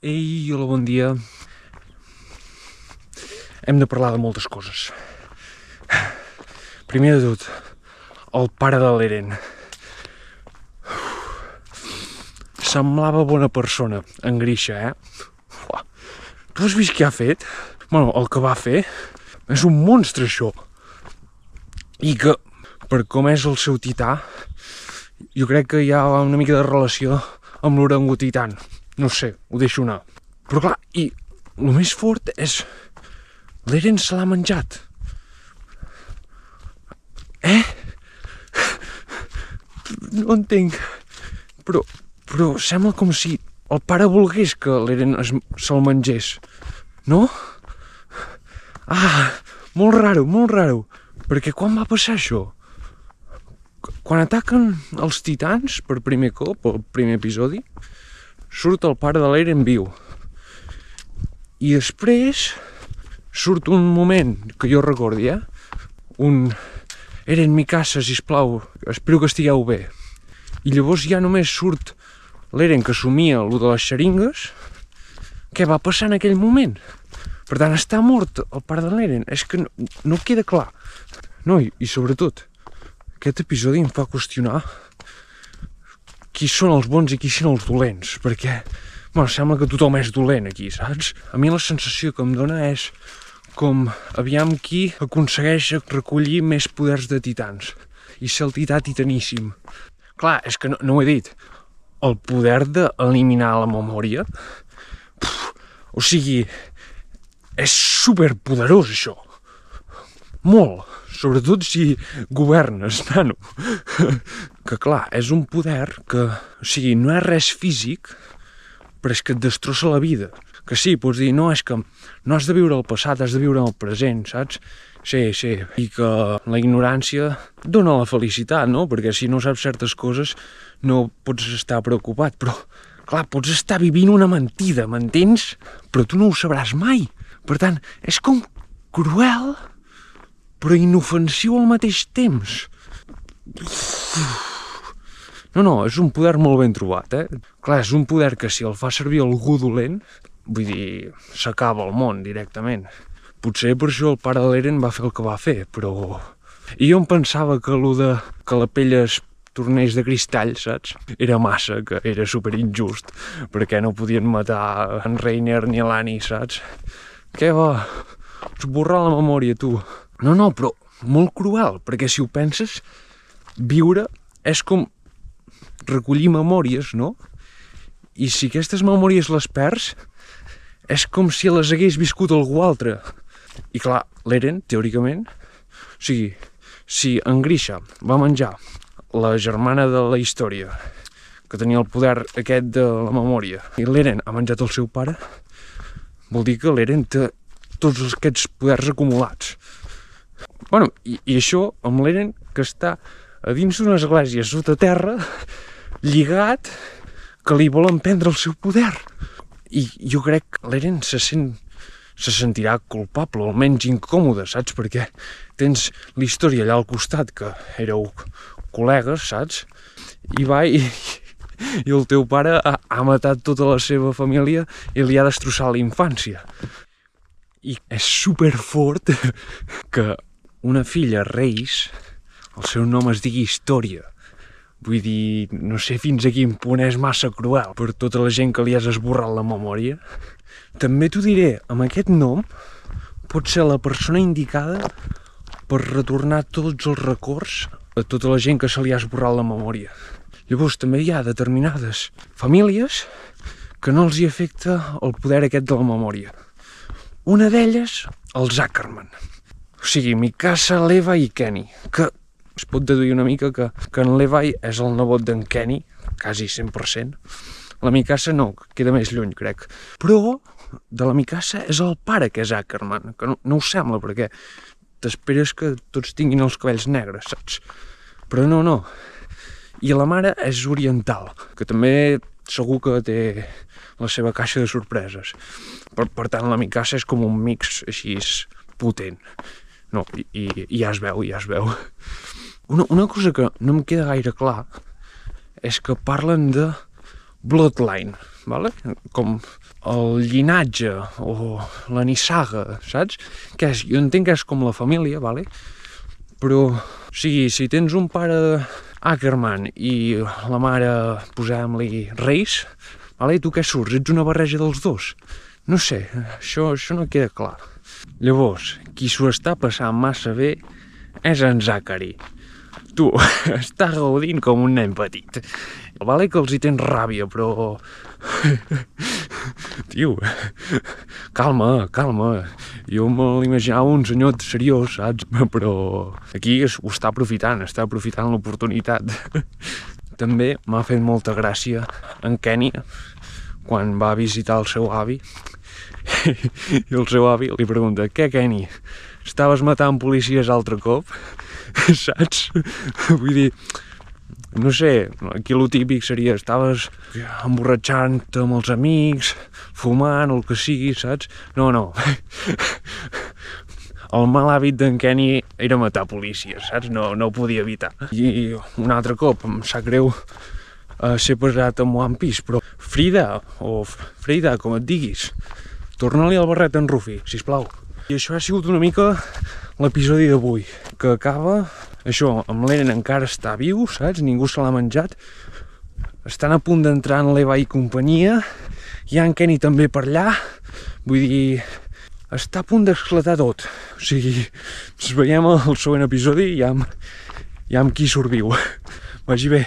Ei, hola, bon dia. Hem de parlar de moltes coses. Primer de tot, el pare de l'Eren. Semblava bona persona, en Grisha, Uah. Tu has vist què ha fet? Bueno, el que va fer és un monstre, això. I que, per com és el seu tità, jo crec que hi ha una mica de relació amb l'orangutitan. No sé, ho deixo anar. Però clar, i el més fort és... l'Eren se l'ha menjat. No entenc. Però sembla com si el pare volgués que l'Eren se'l mengés. No? Molt raro. Perquè quan va passar això? Quan ataquen els titans per primer cop, el primer episodi, surt el pare de l'Eren viu. I després surt un moment que jo recordi, un Eren Mikasa, sisplau, espero que estigueu bé. I llavors ja només surt l'Eren que somia lo de les xeringues. Què va passar en aquell moment? Per tant, està mort el pare de l'Eren. És que no queda clar. No, i sobretot, aquest episodi em fa qüestionar qui són els bons i qui són els dolents, perquè, sembla que tothom és dolent aquí, saps? A mi la sensació que em dona és com aviam qui aconsegueix recollir més poders de titans i ser el tità titaníssim. Clar, és que no ho he dit. El poder d'eliminar la memòria, o sigui, és superpoderós, això. Molt. Sobretot si governes, nano. Que clar, és un poder que, o sigui, no és res físic, però és que et destrossa la vida. Que sí, pots dir, no, és que no has de viure el passat, has de viure el present, saps? Sí. I que la ignorància dona la felicitat, no? Perquè si no saps certes coses no pots estar preocupat, però, clar, pots estar vivint una mentida, m'entens? Però tu no ho sabràs mai. Per tant, és com cruel, però inofensiu al mateix temps. No, és un poder molt ben trobat, Clar, és un poder que si el fa servir algú dolent, vull dir, s'acaba el món directament. Potser per això el pare de l'Eren va fer el que va fer, però... I jo em pensava que allò de que la pell es tornés de cristall, saps? Era massa, que era superinjust, perquè no podien matar en Reiner ni l'Annie, saps? Què va? Esborrar la memòria, tu. No, però molt cruel, perquè si ho penses, viure és com recollir memòries, no? I si aquestes memòries les perds, és com si les hagués viscut algú altre. I clar, l'Eren, teòricament, o sigui, si en Grisha va menjar la germana de la història, que tenia el poder aquest de la memòria, i l'Eren ha menjat el seu pare, vol dir que l'Eren té tots aquests poders acumulats. I això amb l'Eren que està a dins d'una església sota terra, lligat, que li volen prendre el seu poder. I jo crec que l'Eren se sentirà culpable, o almenys incòmode, saps? Perquè tens la història allà al costat, que éreu col·legues, saps? I va i el teu pare ha matat tota la seva família i li ha destrossat la infància. I és superfort que una filla Reis, el seu nom es digui Història. Vull dir, no sé fins a quin punt és massa cruel per tota la gent que li has esborrat la memòria. També t'ho diré, amb aquest nom pot ser la persona indicada per retornar tots els records a tota la gent que se li ha esborrat la memòria. Llavors també hi ha determinades famílies que no els hi afecta el poder aquest de la memòria. Una d'elles, els Ackerman. O sigui, Mikasa, Levi i Kenny, que es pot deduir una mica que en Levi és el nebot d'en Kenny, quasi 100%. La Mikasa no, queda més lluny, crec. Però de la Mikasa és el pare que és Ackerman, que no ho sembla, perquè t'esperes que tots tinguin els cabells negres, saps? Però no. I la mare és oriental, que també segur que té la seva caixa de sorpreses. Per tant, la Mikasa és com un mix així potent. No, i ja es veu. Una cosa que no em queda gaire clar és que parlen de bloodline, vale? Com el llinatge o la nissaga, saps? Que és, jo entenc que és com la família, vale? Però, o sigui, si tens un pare Ackerman i la mare, posem-li Reis, vale? Tu què surts? Ets una barreja dels dos? No sé, això no queda clar. Llavors, qui s'ho està passant massa bé és en Zachary. Tu, està gaudint com un nen petit. Vale que els hi tens ràbia, però... Tio, calma. Jo me l'imaginava un senyor seriós, saps? Però aquí ho està aprofitant l'oportunitat. També m'ha fet molta gràcia en Kenny quan va visitar el seu avi i el seu avi li pregunta: què, Kenny, estaves matant policies altre cop? Saps? Vull dir, no sé, aquí lo típic seria estaves emborratxant-te amb els amics, fumant, el que sigui, saps? No. El mal hàbit d'en Kenny era matar policies, saps? No ho podia evitar. I un altre cop, em sap greu ser pesat amb One Piece, però Frida, com et diguis, torna-li el barret en Rufi, sisplau. I això ha sigut una mica l'episodi d'avui, que acaba, això, amb l'Eren encara està viu, saps? Ningú se l'ha menjat. Estan a punt d'entrar en l'Eva i companyia, hi ha en Kenny també per allà, vull dir, està a punt d'esclatar tot. O sigui, ens veiem al següent episodi i ja amb qui surt viu. Vagi bé.